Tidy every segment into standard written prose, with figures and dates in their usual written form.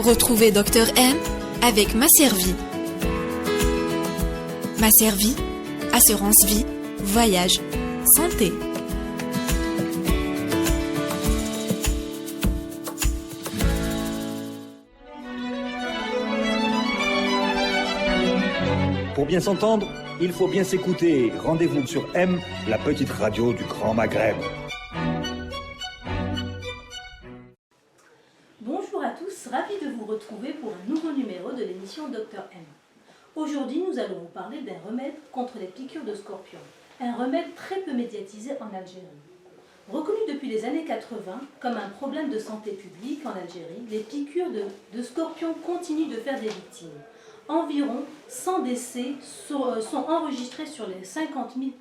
Retrouvez Dr M avec Ma Servie. Ma Servie, assurance vie, voyage, santé. Pour bien s'entendre, il faut bien s'écouter. Rendez-vous sur M, la petite radio du Grand Maghreb. Bonjour à tous, ravi de vous retrouver pour un nouveau numéro de l'émission Dr M. Aujourd'hui, nous allons vous parler d'un remède contre les piqûres de scorpions. Un remède très peu médiatisé en Algérie. Reconnu depuis les années 80 comme un problème de santé publique en Algérie, les piqûres de scorpions continuent de faire des victimes. Environ 100 décès sont enregistrés sur les 50 000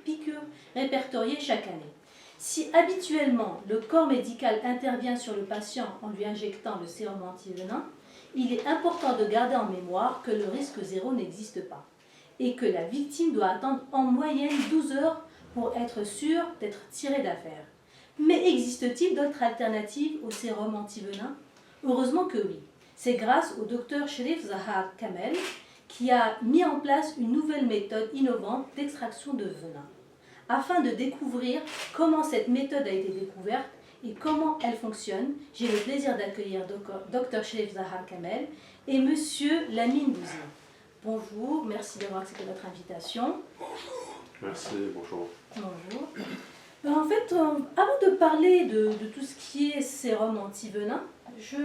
piqûres répertoriées chaque année. Si habituellement le corps médical intervient sur le patient en lui injectant le sérum antivenin, il est important de garder en mémoire que le risque zéro n'existe pas et que la victime doit attendre en moyenne 12 heures pour être sûre d'être tirée d'affaire. Mais existe-t-il d'autres alternatives au sérum antivenin? Heureusement que oui. C'est grâce au docteur Cherif Zahar Kamel qui a mis en place une nouvelle méthode innovante d'extraction de venin. Afin de découvrir comment cette méthode a été découverte et comment elle fonctionne, j'ai le plaisir d'accueillir Dr Cherif Zahar Kamel et Monsieur Lamine Bouzi. Bonjour, merci d'avoir accepté notre invitation. Bonjour. Merci, bonjour. Bonjour. En fait, avant de parler de tout ce qui est sérum antivenin, je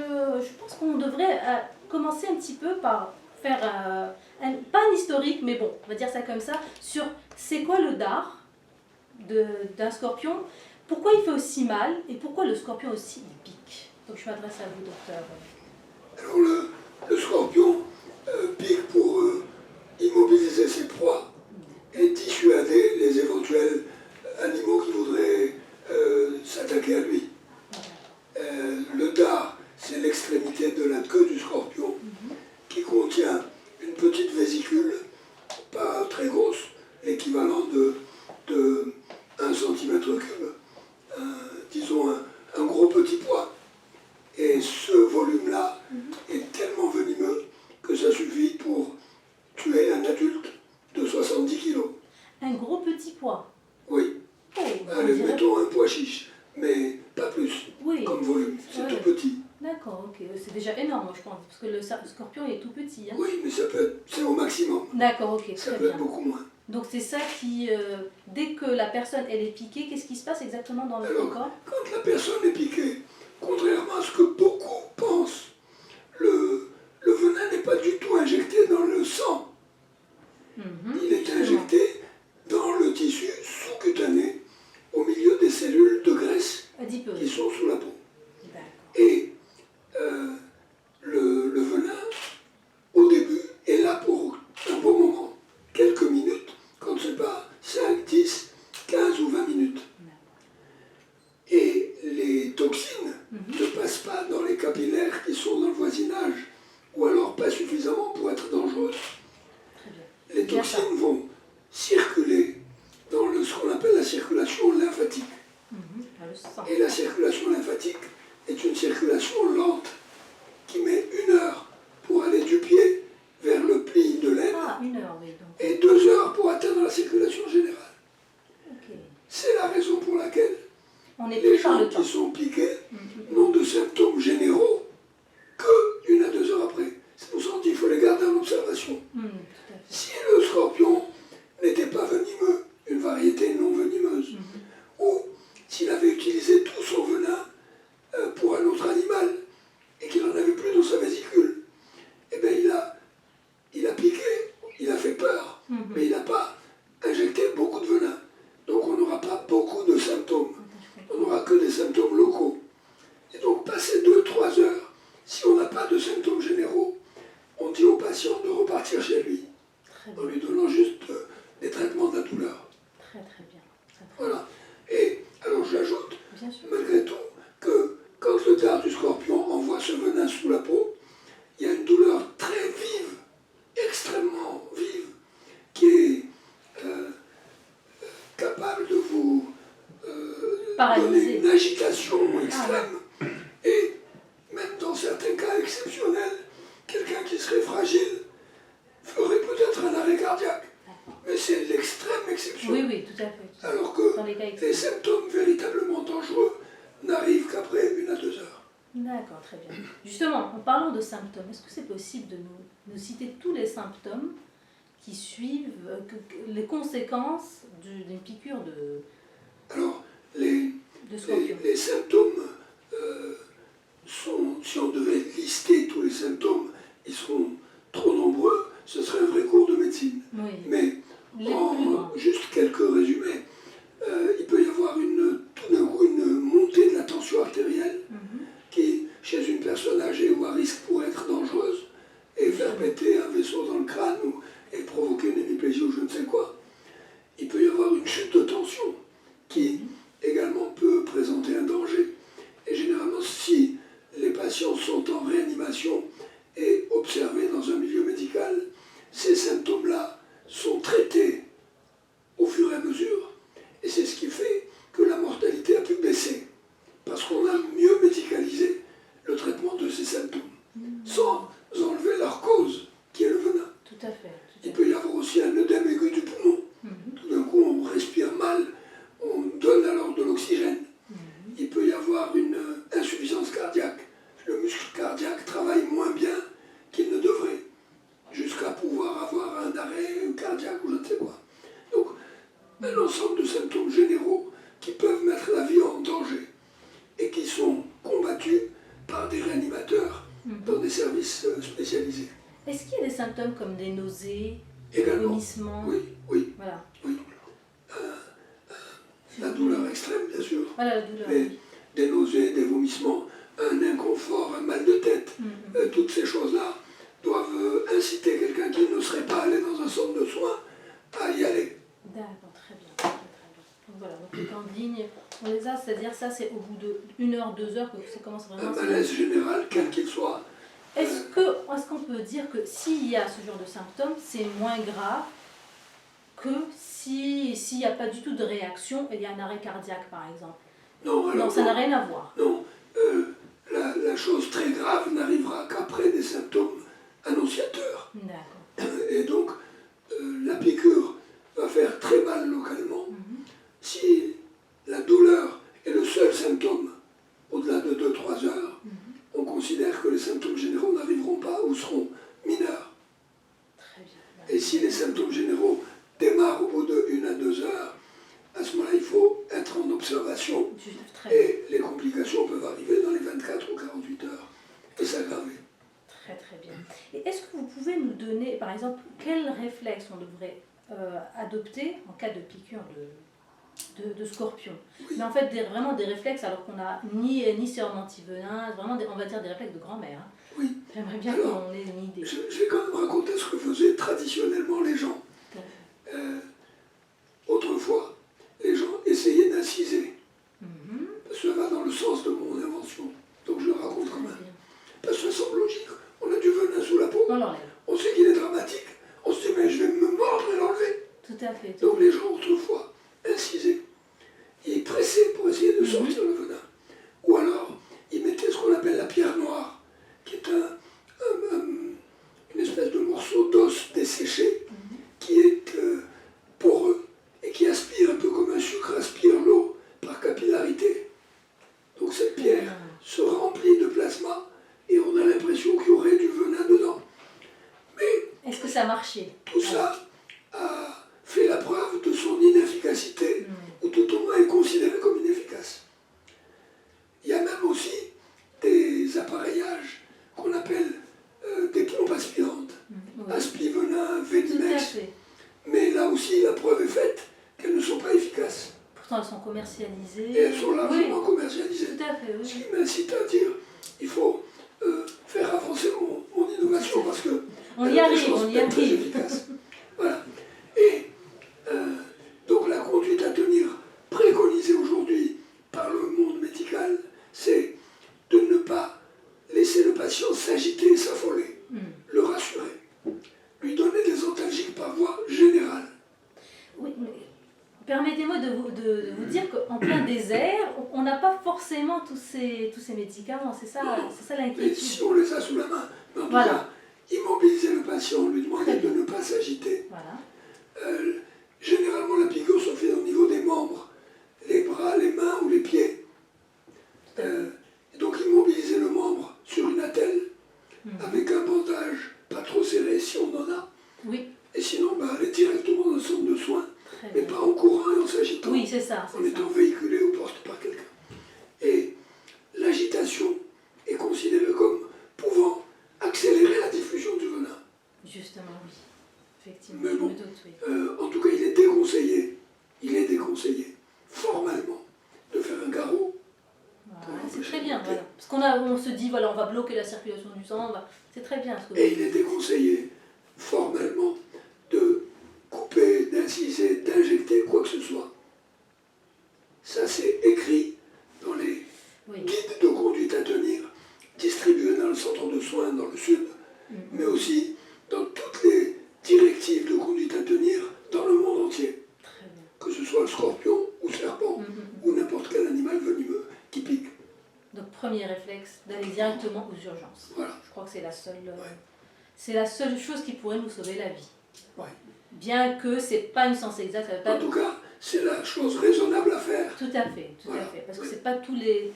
pense qu'on devrait commencer un petit peu par faire, pas un historique, mais bon, on va dire ça comme ça, sur c'est quoi le dard d'un scorpion, pourquoi il fait aussi mal et pourquoi le scorpion aussi il pique. Donc je m'adresse à vous, docteur. Alors le scorpion pique pour immobiliser ses proies et dissuader les éventuels animaux qui voudraient s'attaquer à lui. Le dard, c'est l'extrémité de la queue du scorpion qui contient une petite vésicule, pas très grosse, l'équivalent de 1 cm3, disons un gros petit pois. Et ce volume-là est tellement venimeux que ça suffit pour tuer un adulte de 70 kg. Un gros petit pois. Oui. Oh, Allez, mettons un pois chiche, mais pas plus, oui, comme volume, c'est ouais. tout petit. D'accord, ok, c'est déjà énorme, je pense, parce que le scorpion est tout petit. Hein. Oui, mais ça peut être, c'est au maximum. D'accord, ok, Ça très peut bien. être beaucoup moins. Donc c'est ça qui, dès que la personne elle est piquée, qu'est-ce qui se passe exactement dans le Alors, corps? quand la personne est piquée, contrairement à ce que beaucoup pensent, le venin n'est pas du tout injecté dans le sang. Il est injecté dans le tissu sous-cutané, au milieu des cellules de graisse Adipeux. qui sont sous la peau. D'accord. Et le venin, au début, est là pour un bon moment, quelques minutes, quand c'est pas 5, 10, 15 ou 20 minutes. Et les toxines ne passent pas dans les capillaires qui sont dans le voisinage, ou alors pas suffisamment pour être dangereuses. Très bien. Les toxines vont circuler dans ce qu'on appelle la circulation lymphatique. Le sang. Et la circulation lymphatique est une circulation lente qui met 1 heure pour aller du pied vers le pli de l'aine Ah, 1 heure, oui. Donc. et 2 heures pour atteindre la circulation générale. Ok. C'est la raison pour laquelle On est les pris par gens le temps. qui sont piqués n'ont de symptômes généraux que 1 à 2 heures après. C'est pour ça qu'on dit qu'il faut les garder en observation. Tout à fait. Si le scorpion n'était pas venimeux, une variété non venimeuse, ou s'il avait utilisé tout son venin pour un autre animal et qu'il n'en avait plus dans sa vésicule, eh bien il a piqué, il a fait peur, mais il n'a pas injecté beaucoup de venin. Donc on n'aura pas beaucoup de symptômes. On n'aura que des symptômes locaux. Et donc passer 2-3 heures, si on n'a pas de symptômes généraux, on dit au patient de repartir chez lui, Très en bien. lui donnant juste des traitements de la douleur. Très très bien. Très, très Voilà. Et alors j'ajoute, bien sûr. malgré tout, que quand le dard du scorpion envoie ce venin sous la peau, il y a une douleur très vive, extrêmement vive, qui est capable de vous donner Paralysé. une agitation extrême et même dans certains cas exceptionnels c'est l'extrême exception. Oui, oui, tout à fait. Alors que Dans les cas les extrêmes. symptômes véritablement dangereux n'arrivent qu'après 1 à 2 heures. D'accord, très bien. Justement, en parlant de symptômes, est-ce que c'est possible de nous citer tous les symptômes qui suivent, les conséquences d'une piqûre Alors, les scorpion? les symptômes sont, si on devait lister tous les symptômes, ils sont trop nombreux, ce serait un vrai cours de médecine. Oui, Mais les plus grands. juste quelques résumés. Il peut y avoir tout d'un coup une montée de la tension artérielle Mhm. qui, chez une personne âgée ou à risque, pourrait être dangereuse et faire péter un vaisseau dans le crâne et provoquer une hémiplégie ou je ne sais quoi. Il peut y avoir une chute de tension qui également peut présenter un danger. Et généralement, si les patients sont en réanimation et observés dans un milieu médical, ces symptômes-là sont traités au fur et à mesure. Et c'est ce qui fait que la mortalité a pu baisser. Parce qu'on a mieux médicalisé le traitement de ces symptômes, sans enlever leur cause, qui est le venin. Tout à fait. Il peut y avoir aussi un œdème aigu du poumon. Tout d'un coup, on respire mal, on donne alors de l'oxygène. Il peut y avoir une insuffisance cardiaque. Le muscle cardiaque travaille moins bien qu'il ne devrait, jusqu'à pouvoir avoir un arrêt cardiaque ou je ne sais quoi. Donc, un ensemble de symptômes généraux qui peuvent mettre la vie en danger et qui sont combattus par des réanimateurs dans des services spécialisés. Est-ce qu'il y a des symptômes comme des nausées, des Également. vomissements? Oui. Voilà. La douleur extrême, bien sûr. Voilà la douleur. Mais des nausées, des vomissements, un inconfort, un mal de tête, toutes ces choses-là doivent inciter quelqu'un qui ne serait pas allé dans un centre de soins à y aller. D'accord, très bien. Très bien. Donc voilà, donc les grandes lignes, on les a, c'est-à-dire ça c'est au bout de 1 heure, 2 heures que ça commence Un vraiment à se... malaise général, quel qu'il soit. Est-ce qu'on peut dire que s'il y a ce genre de symptômes, c'est moins grave que s'il n'y a pas du tout de réaction et il y a un arrêt cardiaque par exemple? Non, Ça n'a rien à voir. Non, la chose très grave n'arrivera qu'après des symptômes annonciateurs. D'accord. Et donc, la piqûre va faire très mal localement. Si la douleur est le seul symptôme au-delà de 2-3 heures, on considère que les symptômes généraux n'arriveront pas ou seront mineurs. Très bien. Et si les symptômes généraux démarrent au bout de 1 à 2 heures, à ce moment-là, il faut être en observation. Très bien. Et les complications peuvent arriver dans les 24 ou 48 heures et s'aggraver. Très très bien. Et est-ce que vous pouvez nous donner, par exemple, quels réflexes on devrait adopter en cas de piqûre de scorpion? Oui. Mais en fait, vraiment des réflexes, alors qu'on n'a ni sérum anti-venin, vraiment, on va dire des réflexes de grand-mère. Hein. Oui. J'aimerais bien Alors, qu'on ait une idée. Je vais quand même raconter ce que faisaient traditionnellement les gens. Autrefois, les gens essayaient d'inciser. Parce que ça va dans le sens de mon invention. Donc je le raconte quand Très même. bien. Parce que ça semble logique. On a du venin sous la peau. On l'enlève. On sait qu'il est dramatique. On se dit, mais je vais me mordre et l'enlever. Tout à fait. Donc les gens autrefois incisaient. Ils pressaient pour essayer de sortir le venin. Ou alors, ils mettaient ce qu'on appelle la pierre noire, qui est une espèce de morceau d'os desséché, qui est poreux et qui aspire un peu comme un sucre aspire l'eau par capillarité. Donc cette pierre se remplit de plasma et on a l'impression qu'il y aurait du venin dedans. Mais Est-ce que ça marchait? tout ça a fait la preuve de son inefficacité, ou tout au moins est considéré comme inefficace. Il y a même aussi des appareillages qu'on appelle des pompes aspirantes. Oui. Aspi-venin, Tout à Venimex. fait. Mais là aussi, la preuve est faite qu'elles ne sont pas efficaces. Pourtant, elles sont commercialisées. Et elles sont largement Oui, commercialisées. tout à fait, Ce oui. qui m'incite à dire, il faut faire avancer mon innovation parce que On y des arrive, choses on y peut-être très arrive. efficaces. Voilà. Et donc la conduite à tenir préconisée aujourd'hui par le monde médical, c'est de ne pas laisser le patient s'agiter et s'affoler, le rassurer, lui donner des antalgiques par voie générale. Oui, mais permettez-moi de vous dire qu'en plein désert, on n'a pas forcément tous ces médicaments. C'est ça Mais l'inquiétude. si on les a sous la main, mais en tout Voilà. cas, immobiliser le patient, lui demander de ne pas s'agiter, Voilà. mais bien. pas en courant et en s'agitant, Oui, c'est ça. en C'est ça. étant véhiculé ou porté par quelqu'un. Et l'agitation est considérée comme pouvant accélérer la diffusion du venin. Justement, oui. Effectivement, Mais je bon, me doute, oui. En tout cas, il est déconseillé formellement de faire un garrot. Voilà, c'est très bien, voilà. Parce on se dit, voilà, on va bloquer la circulation du sang, c'est très bien ce que vous Et il est déconseillé formellement de couper, d'inciser, d'injecter quoi que ce soit. Ça, c'est écrit dans les Oui. guides de conduite à tenir, distribués dans le centre de soins dans le sud, mais aussi dans toutes les directives de conduite à tenir dans le monde entier. Très bien. Que ce soit le scorpion ou serpent, ou n'importe quel animal venimeux qui pique. Donc, premier réflexe, d'aller directement aux urgences. Voilà. Je crois que c'est la seule chose qui pourrait nous sauver la vie. Ouais. Bien que c'est pas une science exacte, ça veut pas... En tout cas, c'est la chose raisonnable à faire. Tout à fait, Voilà. parce que c'est pas toutes les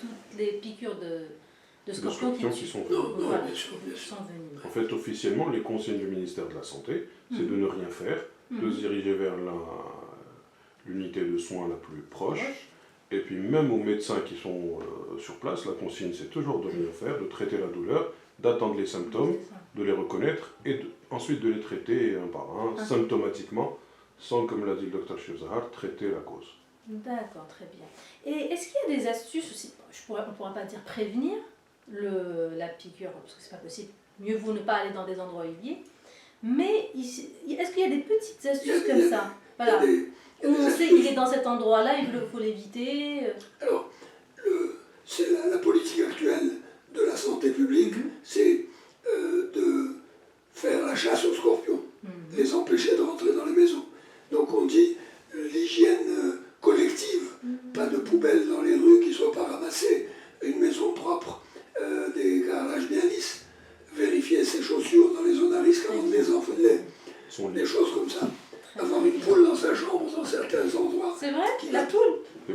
piqûres de scorpions scorpions qui qui sont Non, venus. non, voilà, bien sûr, bien qui sûr. sont venus. En fait, officiellement, les consignes du ministère de la Santé, c'est de ne rien faire, de se diriger vers l'unité de soins la plus proche. Et puis même aux médecins qui sont sur place, la consigne c'est toujours de rien faire, de traiter la douleur, d'attendre les symptômes, C'est ça. de les reconnaître et ensuite de les traiter un par un, symptomatiquement, sans, comme l'a dit le docteur Chefzahar, traiter la cause. D'accord, très bien. Et est-ce qu'il y a des astuces aussi, on ne pourra pas dire prévenir la piqûre, parce que c'est pas possible, mieux vaut ne pas aller dans des endroits huiliers, mais est-ce qu'il y a des petites astuces comme ça? Voilà. Il y a des On sait astuces. qu'il est dans cet endroit-là, il faut l'éviter. Alors, c'est la politique actuelle de la santé publique, c'est de faire la chasse aux scorpions, les empêcher de rentrer dans les maisons. Donc on dit l'hygiène collective, pas de poubelles dans les rues qui ne soient pas ramassées, une maison propre, des garages bien lisses, vérifier ses chaussures dans les zones à risque avant de les enfiler, des choses comme ça. Avoir une poule dans sa chambre dans certains endroits. C'est vrai? La poule? Les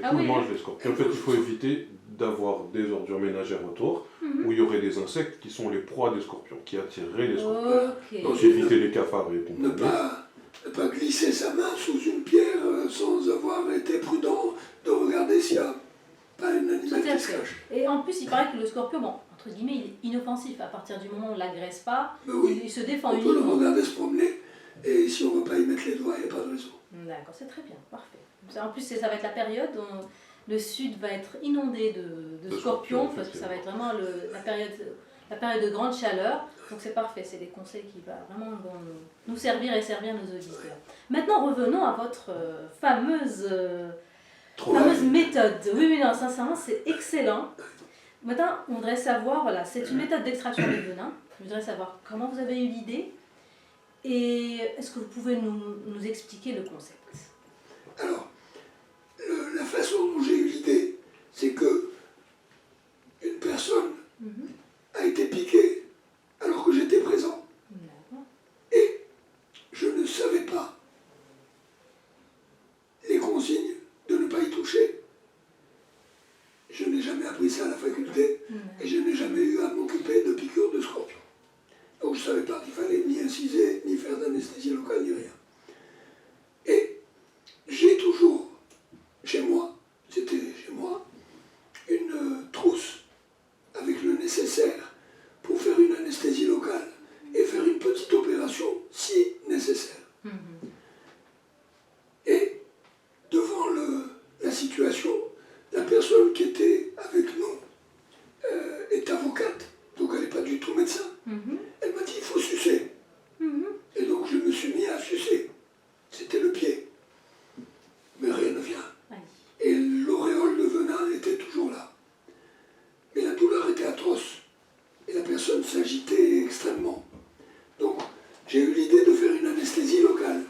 Ah poules oui. mangent les scorpions. En fait, il faut éviter d'avoir des ordures ménagères autour, où il y aurait des insectes qui sont les proies des scorpions, qui attireraient les scorpions. Ok. Donc éviter les cafards et les Ne compagnies. pas glisser sa main sous une pierre sans avoir été prudent de regarder s'il n'y a pas un animal Tout à qui se fait. cache. Et en plus, il paraît que le scorpion, bon, entre guillemets, il est inoffensif. À partir du moment où on ne l'agresse pas, Mais oui, il se défend on peut le uniquement. regarder se promener et si on ne va pas y mettre les doigts, il n'y a pas de raison. D'accord, c'est très bien, parfait. En plus, ça va être la période où le sud va être inondé de scorpions, parce que ça va être vraiment la période de grande chaleur. Donc c'est parfait, c'est des conseils qui vont vraiment nous servir et servir nos auditeurs. Maintenant, revenons à votre fameuse méthode. Oui, non, sincèrement, c'est excellent. Maintenant, on voudrait savoir, voilà, c'est une méthode d'extraction des venins. Je voudrais savoir comment vous avez eu l'idée et est-ce que vous pouvez nous expliquer le concept? Alors, la façon dont j'ai eu l'idée, c'est que une personne a été piquée alors que j'étais présent. D'accord. Et je ne savais pas les consignes de ne pas y toucher. Je n'ai jamais appris ça à la faculté et je n'ai jamais eu à m'occuper de piqûres de scorpions. Donc je ne savais pas qu'il fallait ni inciser, ni faire d'anesthésie locale, ni rien. Et j'ai toujours, chez moi, une trousse avec le nécessaire pour faire une anesthésie locale et faire une petite opération si nécessaire. Et devant la situation, la personne qui était avec nous est avocate, donc elle n'est pas du tout médecin. Elle m'a dit il faut sucer. Et donc je me suis mis à sucer. C'était le pied. Mais rien ne vient. Et l'auréole de venin était toujours là. Mais la douleur était atroce. Et la personne s'agitait extrêmement. Donc j'ai eu l'idée de faire une anesthésie locale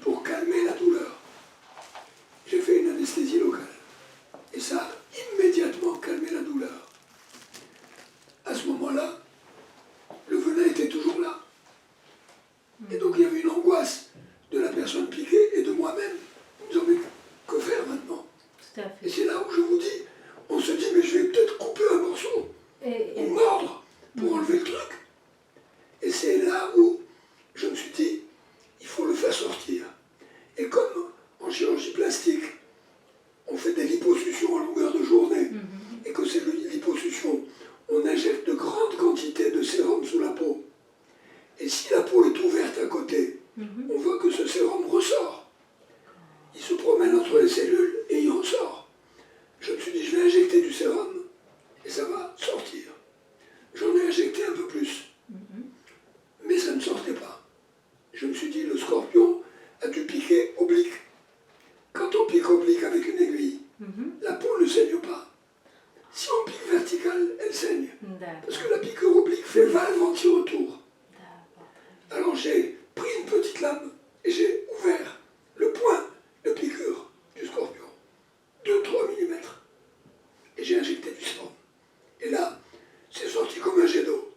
pour calmer la douleur. J'ai fait une anesthésie locale. chirurgie plastique, on fait des liposuctions à longueur de journée, et que ces liposuctions, on injecte de grandes quantités de sérum sous la peau. Et si la peau est ouverte à côté, on voit que ce sérum ressort. Il se promène entre les cellules et il ressort. Je me suis dit, je vais injecter du sérum et ça va sortir. J'en ai injecté un peu plus, mais ça ne sortait pas. Je me suis dit, le scorpion a dû piquer oblique. Quand on pique oblique avec une aiguille, la peau ne saigne pas. Si on pique verticale, elle saigne. Parce que la piqûre oblique fait valve anti-retour. Alors j'ai pris une petite lame et j'ai ouvert le point de piqûre du scorpion, 2-3 mm. Et j'ai injecté du sérum. Et là, c'est sorti comme un jet d'eau,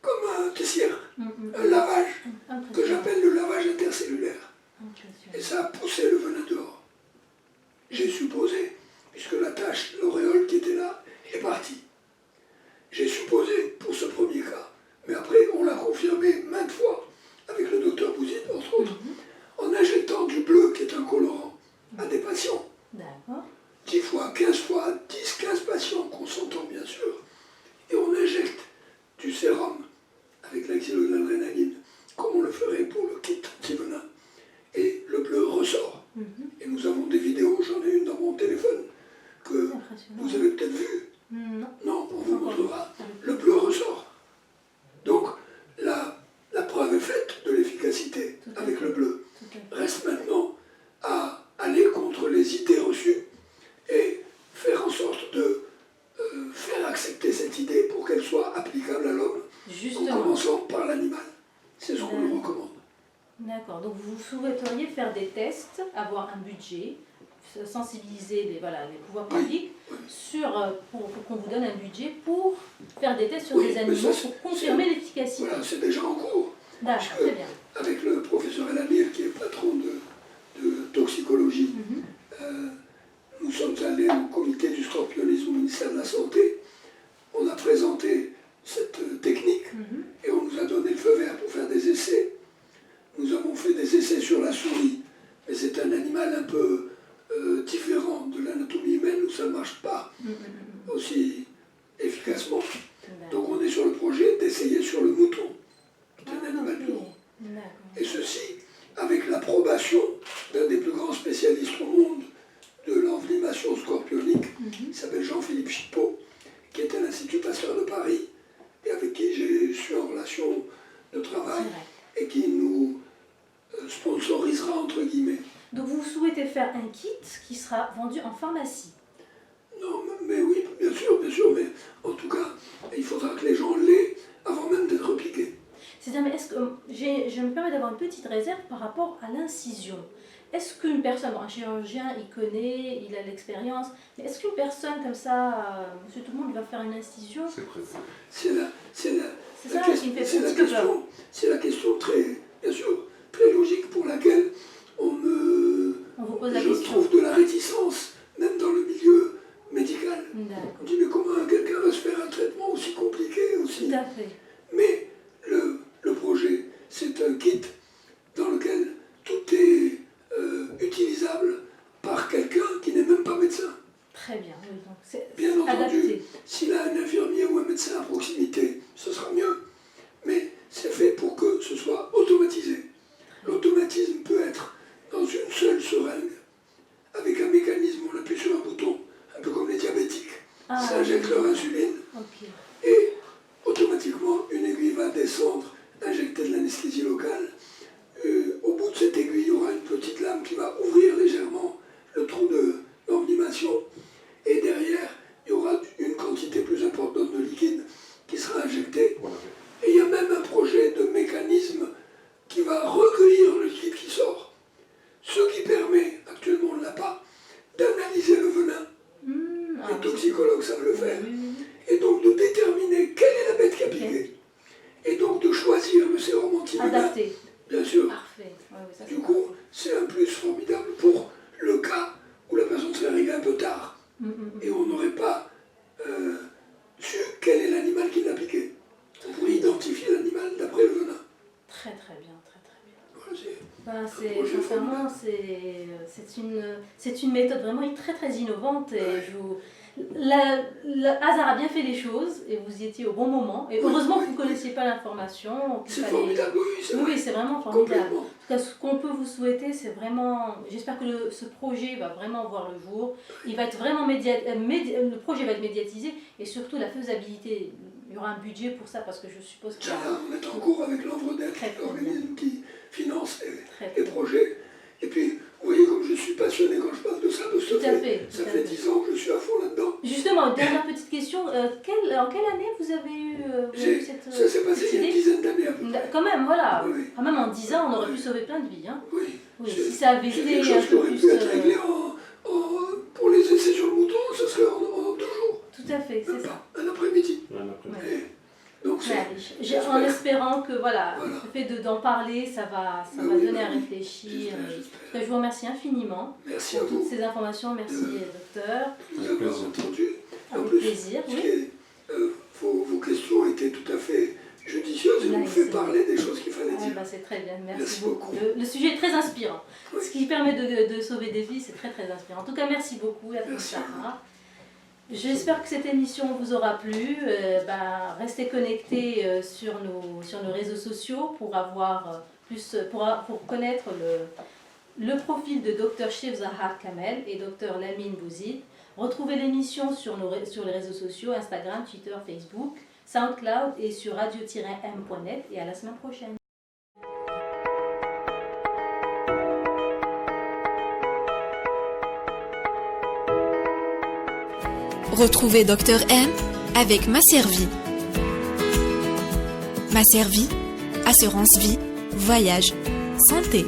comme un tessière, un lavage, que j'appelle le lavage intercellulaire. Et ça a poussé le venin dehors. J'ai supposé, puisque la tache, l'auréole qui était là, est partie. J'ai supposé pour ce premier cas. Mais après, on l'a confirmé maintes fois, avec le docteur Bouzid, entre autres, en injectant du bleu, qui est un colorant, à des patients. 10 fois, 15 fois, 10, 15 patients, consentants bien sûr. Et on injecte du sérum avec l'axylodénaline, comme on le ferait pour le kit anti-venin. Et le bleu ressort. Et nous avons des vidéos, j'en ai une dans mon téléphone, que vous avez peut-être vu. Non, on vous montrera. Le bleu ressort. Donc, la preuve est faite de l'efficacité avec le bleu. Reste maintenant à aller contre les idées reçues et faire en sorte de faire accepter cette idée pour qu'elle soit applicable à l'homme, en commençant par l'animal. C'est ce qu'on nous recommande. D'accord, donc vous souhaiteriez faire des tests, avoir un budget, sensibiliser les pouvoirs publics pour qu'on vous donne un budget pour faire des tests sur des animaux pour confirmer l'efficacité. Voilà, c'est déjà en cours. D'accord, très bien. Avec le professeur El Amir, qui est patron de toxicologie, nous sommes allés au comité du scorpionisme au ministère de la Santé. On a présenté cette technique et on nous a donné le feu vert pour faire des essais. Nous avons fait des essais sur la souris, mais c'est un animal un peu différent de l'anatomie humaine où ça ne marche pas aussi efficacement. Donc on est sur le projet d'essayer sur le mouton, qui est un animal vivant. Et ceci avec l'approbation d'un des plus grands spécialistes au monde de l'envenimation scorpionique, qui s'appelle Jean-Philippe Chipot, qui est à l'Institut Pasteur de Paris, et avec qui je suis en relation de travail, et qui nous sponsorisera entre guillemets. Donc vous souhaitez faire un kit qui sera vendu en pharmacie? Non, mais oui, bien sûr, mais en tout cas, il faudra que les gens l'aient avant même d'être piqués. C'est-à-dire, mais est-ce que je me permets d'avoir une petite réserve par rapport à l'incision? Est-ce qu'une personne, un chirurgien, il connaît, il a l'expérience, mais est-ce qu'une personne comme ça, monsieur tout le monde, il va faire une incision? C'est la question très, bien sûr, très logique pour laquelle on vous pose la question. trouve de la réticence, même dans le milieu médical. On dit, mais comment quelqu'un va se faire un traitement aussi compliqué aussi? Tout à fait. Mais le projet, c'est un kit dans lequel tout est utilisable par quelqu'un qui n'est même pas médecin. Très bien, oui, donc c'est bien entendu, adapté. S'il a un infirmier ou un médecin à proximité, ce sera mieux. Mais c'est fait pour que ce soit automatisé. L'automatisme peut être dans une seule seringue, avec un mécanisme, on appuie sur un bouton, un peu comme les diabétiques, ça injecte leur insuline, et automatiquement une aiguille va descendre, injecter de l'anesthésie locale. Au bout de cette aiguille, il y aura une petite lame qui va ouvrir légèrement le trou d'envenimation, et derrière, il y aura une quantité plus importante de liquide qui sera injectée. Et il y a même un projet de mécanisme qui va recueillir le liquide qui sort, ce qui permet, actuellement on ne l'a pas, d'analyser le venin. Les toxicologues savent le faire. Et donc de déterminer c'est une méthode vraiment très très innovante et le hasard a bien fait les choses et vous y étiez au bon moment. Et heureusement que vous ne connaissiez pas l'information. C'est formidable, Oui, c'est vraiment formidable. En tout cas, ce qu'on peut vous souhaiter, c'est vraiment... J'espère que ce projet va vraiment voir le jour. Il va être vraiment le projet va être médiatisé et surtout la faisabilité. Il y aura un budget pour ça parce que je suppose qu'il y a... On est en cours avec l'Envredette, l'organisme qui finance les projets. Et puis, vous voyez comme je suis passionné quand je parle de ça, parce que ça fait 10 ans que je suis à fond là-dedans. Justement, dernière petite question, en quelle année vous avez eu cette Ça s'est passé il y a une dizaine d'années à peu près. Quand même, voilà. Oui. Quand même, en 10 ans, on aurait pu sauver plein de vies. Hein. Oui. Si ça avait été quelque chose qui aurait pu être réglé pour les essais sur le mouton, ce serait en 2 jours. Tout à fait, c'est ça. Un après-midi. Donc en espérant que le fait d'en parler, ça va donner à réfléchir. Je vous remercie infiniment pour toutes ces informations. Merci, docteur. De nous avoir entendus. Avec plaisir. Vos questions étaient tout à fait judicieuses et vous fait parler des choses qu'il fallait dire. C'est très bien, merci beaucoup. Le sujet est très inspirant. Ce qui permet de sauver des vies, c'est très très inspirant. En tout cas, merci beaucoup à tous. J'espère que cette émission vous aura plu. Restez connectés sur nos réseaux sociaux pour avoir pour connaître le profil de Dr Chef Zahar Kamel et Dr Lamine Bouzid. Retrouvez l'émission sur les réseaux sociaux, Instagram, Twitter, Facebook, SoundCloud et sur radio-m.net et à la semaine prochaine. Retrouvez Dr M avec Masservie. Masservie, assurance vie, voyage, santé.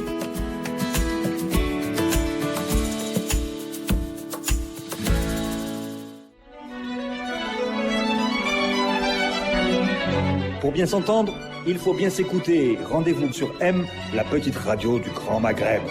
Pour bien s'entendre, il faut bien s'écouter. Rendez-vous sur M, la petite radio du Grand Maghreb.